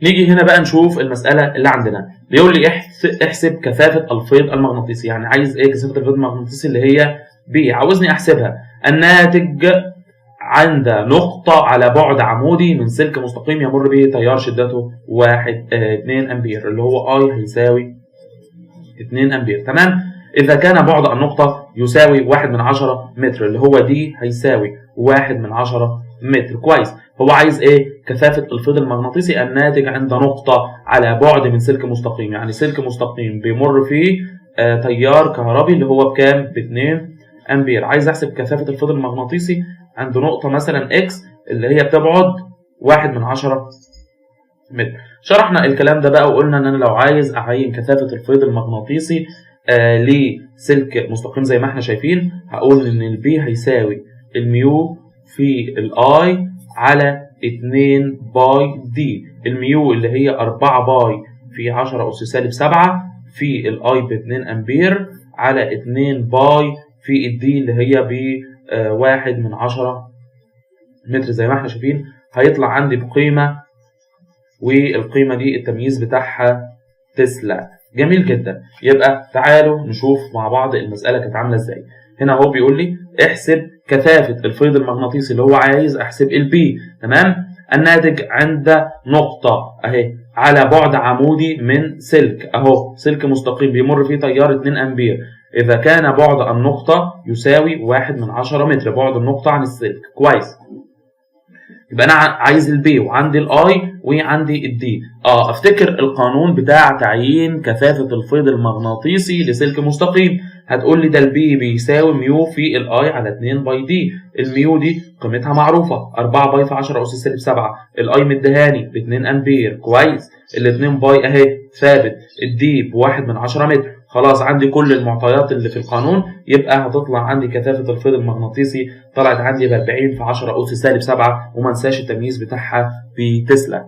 نيجي هنا بقى نشوف المسألة اللي عندنا. بيقول لي احسب كثافة الفيض المغناطيسي، يعني عايز ايه كثافة الفيض المغناطيسي اللي هي B، عاوزني احسبها. الناتج عند نقطة على بعد عمودي من سلك مستقيم يمر به تيار شدته 2 أمبير، اللي هو I هيساوي 2 أمبير. تمام؟ إذا كان بعد النقطة يساوي 1/10 متر، اللي هو دي هيساوي 1/10 متر. كويس. هو عايز إيه؟ كثافة الفيض المغناطيسي الناتج عند نقطة على بعد من سلك مستقيم، يعني سلك مستقيم بيمر فيه تيار كهربي اللي هو بكام؟ ب2 أمبير. عايز أحسب كثافة الفيض المغناطيسي عند نقطة مثلا إكس اللي هي بتبعد 1/10 متر. شرحنا الكلام ده بقى وقلنا ان انا لو عايز اعين كثافة الفيض المغناطيسي لسلك مستقيم زي ما احنا شايفين، هقول ان البي هيساوي الميو في الاي على 2 باي دي. الميو اللي هي 4 باي في 10 أس -7 في الاي ب 2 امبير على 2 باي في الدي اللي هي ب 1/10 متر زي ما احنا شايفين. هيطلع عندي بقيمة، والقيمة دي التمييز بتاعها تسلا. جميل جدا. يبقى تعالوا نشوف مع بعض المسألة كانت عاملة ازاي. هنا هو بيقول لي احسب كثافة الفيض المغناطيسي اللي هو عايز احسب البي. تمام؟ الناتج عند نقطة اهي على بعد عمودي من سلك، اهو سلك مستقيم بيمر فيه تيار 2 امبير. اذا كان بعد النقطة يساوي 1/10 متر، بعد النقطة عن السلك. كويس. يبقى انا عايز البي وعندي الاي وعندي الدي. افتكر القانون بتاع تعيين كثافة الفيض المغناطيسي لسلك مستقيم. هتقول لي ده البي بيساوي ميو في الاي على 2 باي دي. الميو دي قيمتها معروفة، 4 باي في 10 أس -7. الاي مدهاني ب 2 امبير. كويس. ال 2 باي اهي ثابت. الدي ب 1/10 متر. خلاص عندي كل المعطيات اللي في القانون. يبقى هتطلع عندي كثافة الفيض المغناطيسي طلعت عندي ب 40 في 10 أس -7، وما انساش التمييز بتاعها بتسلا.